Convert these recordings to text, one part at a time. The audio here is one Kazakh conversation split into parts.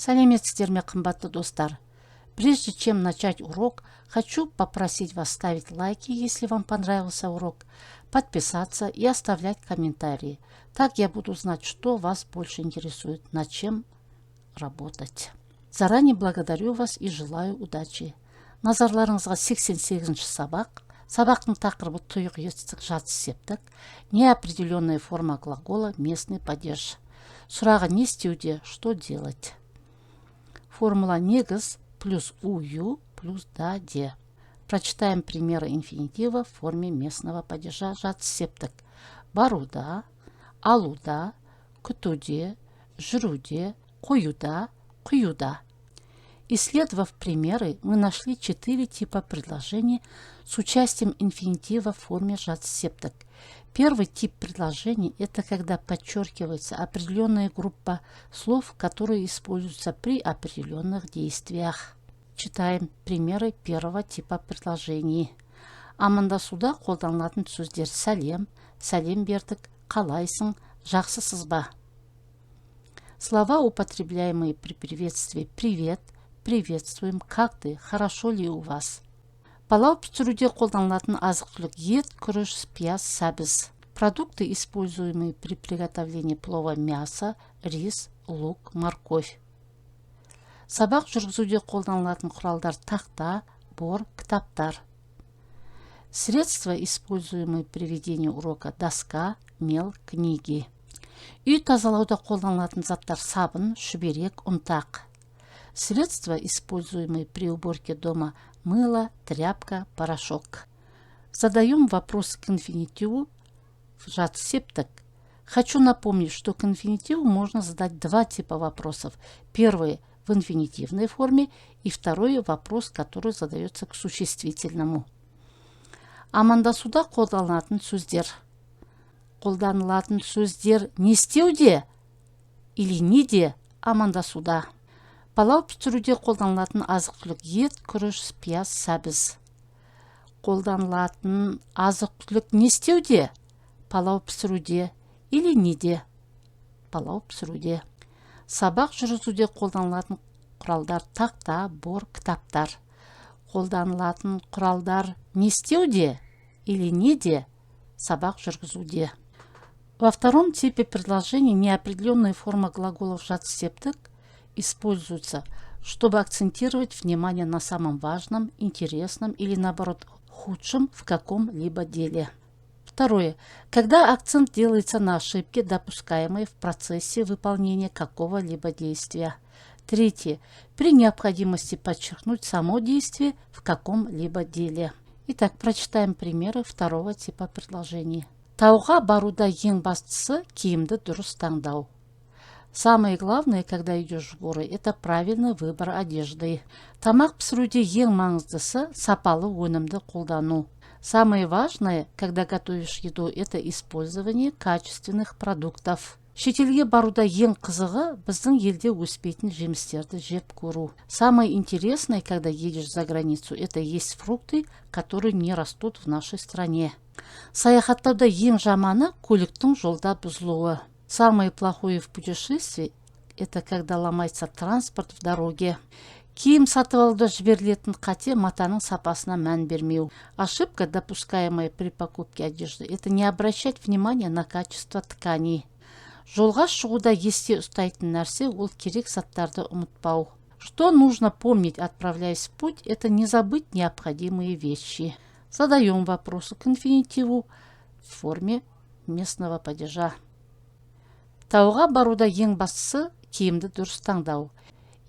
Сәлеметсіздер ме, қымбатты достар. Прежде чем начать урок, хочу попросить вас ставить лайки, если вам понравился урок, подписаться и оставлять комментарии. Так я буду знать, что вас больше интересует, над чем работать. Заранее благодарю вас и желаю удачи. Назарларыңызға 88-ші сабақ. Сабақтың тақырыбы тұйық етістік жатыс септік. Неопределенная форма глагола местный падеж. Сұрағы не істеуде, что делать? Формула негіз плюс ую плюс да де. Прочитаем примеры инфинитива в форме местного падежа жатыс септік. Баруда, алуда, күтуде, жүруде, қоюда, құюда. Исследовав примеры, мы нашли 4 типа предложений с участием инфинитива в форме жатыс септік. Первый тип предложений – это когда подчеркивается определенная группа слов, которые используются при определенных действиях. Читаем примеры первого типа предложений. Амандасуда қолданылатын сөздер сәлем, сәлем бердік, қалайсың, жақсысыз ба. Слова, употребляемые при приветствии «привет», «приветствуем», «как ты», «хорошо ли у вас». Палау пісіруде қолданылатын азық-түлік ет, күріш, пияз, сәбіз. Продукты, используемые при приготовлении плова: мясо, рис, лук, морковь. Сабақ жүргізуде қолданылатын құралдар: тақта, бор, кітаптар. Средства, используемые при ведении урока: доска, мел, книги. Үй тазалауда қолданылатын заттар: сабын, шүберек, ұнтақ. Средства, используемые при уборке дома: мыло, тряпка, порошок. Задаем вопрос к инфинитиву в жатыс септік. Хочу напомнить, что к инфинитиву можно задать два типа вопросов. Первый в инфинитивной форме и второй вопрос, который задается к существительному. Амандасуда қолданылатын сөздер. Қолданылатын сөздер не істеуде или неде амандасуда. Палау пісіруде қолданылатын азық-түлік ет, күріш, пияз, сәбіз. Қолданылатын азық-түлік не істеуде? Палау пісіруде или неде? Палау пісіруде. Сабақ жүргізуде қолданылатын құралдар: тақта, бор, кітаптар. Қолданылатын құралдар не істеуде или неде? Сабақ жүргізуде. Во втором типе предложений неопределенная форма глаголов жатыс септік используется, чтобы акцентировать внимание на самом важном, интересном или, наоборот, худшем в каком-либо деле. Второе. Когда акцент делается на ошибке, допускаемой в процессе выполнения какого-либо действия. Третье. При необходимости подчеркнуть само действие в каком-либо деле. Итак, прочитаем примеры второго типа предложений. Тауға баруда ең бастысы киімді дұрыс таңдау. Самое главное, когда идешь в горы, это правильный выбор одежды. Тамақ пісіруде ең маңыздысы сапалы өнімді қолдану. Самое важное, когда готовишь еду, это использование качественных продуктов. Шетелге баруда ең қызығы біздің елде өспейтін жемістерді жеп көру. Самое интересное, когда едешь за границу, это есть фрукты, которые не растут в нашей стране. Саяхаттауда ең жаманы көліктің жолда бұзылуы. Самое плохое в путешествии – это когда ломается транспорт в дороге. Киім сатып алуда жіберілетін қате матаның сапасына мән бермеу. Ошибка, допускаемая при покупке одежды, это не обращать внимания на качество тканей. Жолға шығуда есте ұстайтын нәрсе ол керек заттарды ұмытпау. Что нужно помнить, отправляясь в путь, это не забыть необходимые вещи. Задаем вопросы к инфинитиву в форме местного падежа. Тауға баруда ең бастысы киімді дұрыс таңдау.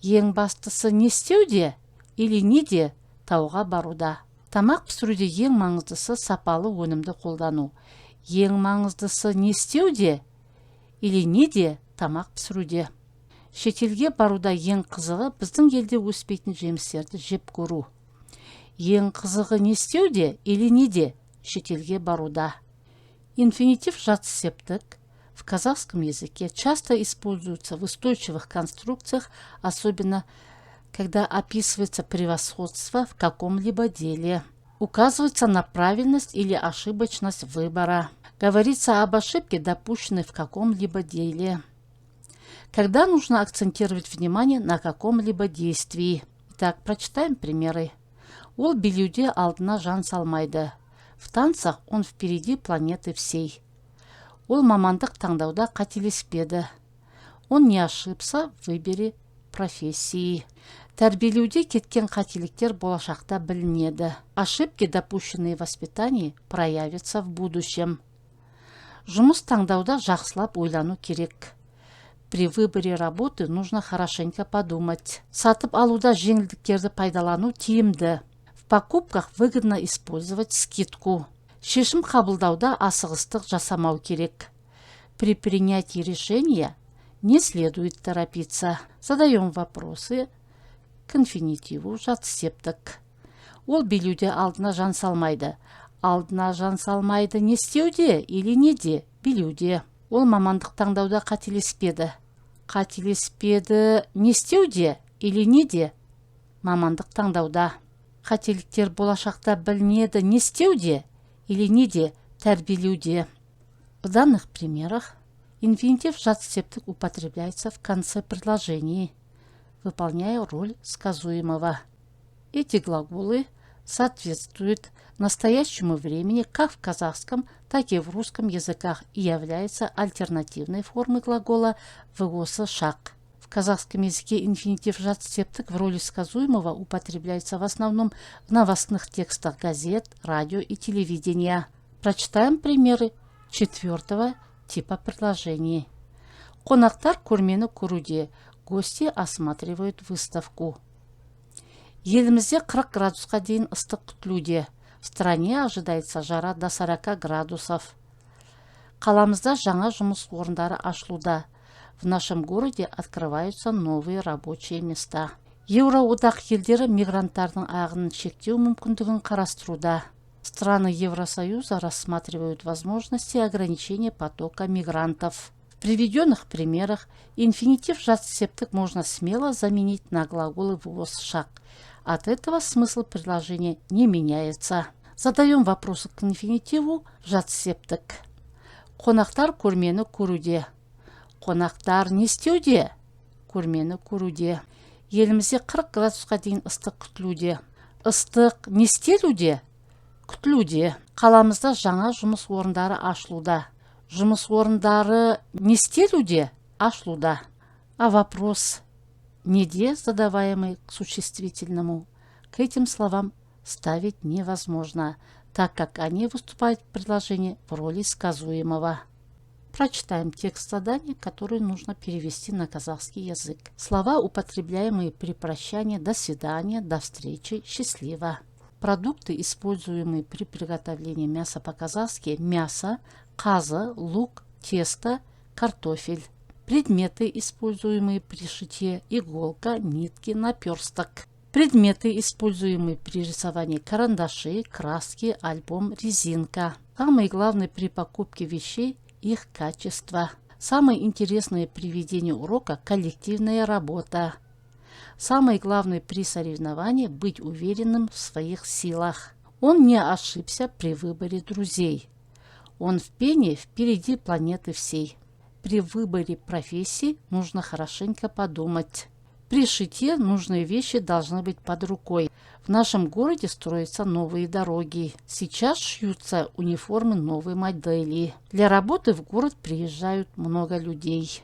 Ең бастысы не істеуде или неде тауға баруда. Тамақ пісіруде ең маңыздысы сапалы өнімді қолдану. Ең маңыздысы не істеуде или неде тамақ пісіруде. Шетелге баруда ең қызығы біздің елде өспейтін жемістерді жеп көру. Ең қызығы не істеуде или неде шетелге баруда. Инфинитив жатыс септік в казахском языке часто используется в устойчивых конструкциях, особенно когда описывается превосходство в каком-либо деле. Указывается на правильность или ошибочность выбора. Говорится об ошибке, допущенной в каком-либо деле. Когда нужно акцентировать внимание на каком-либо действии. Итак, прочитаем примеры. Ол билеуде алдына жан салмайды. В танцах он впереди планеты всей. Ол мамандық таңдауда қателеспеді. Он не ошибся в выборе профессии. Тәрбиелеуде кеткен қателіктер болашақта білінеді. Ошибки, допущенные в воспитании, проявятся в будущем. Жұмыс таңдауда жақсылап ойлану керек. При выборе работы нужно хорошенько подумать. Сатып алуда жеңілдіктерді пайдалану тиімді. В покупках выгодно использовать скидку. Шешім қабылдауда асығыстық жасамау керек. При принятии решения не следует торопиться. Задаем вопросы к инфинитиву жатсептік. Ол билеуде алдына жан салмайды. Алдына жан салмайды не істеуде или неде? Билеуде. Ол мамандық таңдауда қателеспеді. Қателеспеді не істеуде или неде? Мамандық таңдауда. Қателіктер болашақта білінеді не істеуде или неде? Тәрбиелеуде. В данных примерах инфинитив жатсептік употребляется в конце предложений, выполняя роль сказуемого. Эти глаголы соответствуют настоящему времени как в казахском, так и в русском языках и являются альтернативной формой глагола «вғосы шақ». В казахском языке инфинитив жатсептік в роли сказуемого употребляется в основном в новостных текстах газет, радио и телевидения. Прочитаем примеры 4-го типа предложений. Қонақтар көрмені көруде, гости осматривают выставку. Елімізде 40 градусқа дейін ыстық күтілуде. В стране ожидается жара до 40 градусов. Қаламызда жаңа жұмыс орындары ашылуда. В нашем городе открываются новые рабочие места. Еуроодақ елдері мигранттардың ағынын шектеу мүмкіндігін қарастыруда. Страны Евросоюза рассматривают возможности ограничения потока мигрантов. В приведенных примерах инфинитив жатсептік можно смело заменить на глаголы «вғосы шақ». От этого смысл предложения не меняется. Задаем вопросы к инфинитиву жатсептік. Қонақтар көрмені көруде. Қонақтар не істеуде? Көрмені көруде. Елімізде 40 градусқа дейін ыстық күтілуде. Ыстық не істелуде? Күтілуде. Қаламызда жаңа жұмыс орындары ашылуда. Жұмыс орындары не істелуде? Ашылуда. А вопрос «неде», задаваемый к существительному, к этим словам ставить невозможно, так как они выступают в предложении в роли сказуемого. Прочитаем текст задания, который нужно перевести на казахский язык. Слова, употребляемые при прощании «до свидания», «до встречи», «счастливо». Продукты, используемые при приготовлении мяса по-казахски: мясо, қазы, лук, тесто, картофель. Предметы, используемые при шитье: иголка, нитки, наперсток. Предметы, используемые при рисовании: карандаши, краски, альбом, резинка. Самое главное при покупке вещей – их качество. Самое интересное при ведении урока – коллективная работа. Самое главное при соревновании – быть уверенным в своих силах. Он не ошибся при выборе друзей. Он в пении впереди планеты всей. При выборе профессии нужно хорошенько подумать. При шитье нужные вещи должны быть под рукой. В нашем городе строятся новые дороги. Сейчас шьются униформы новой модели. Для работы в город приезжают много людей.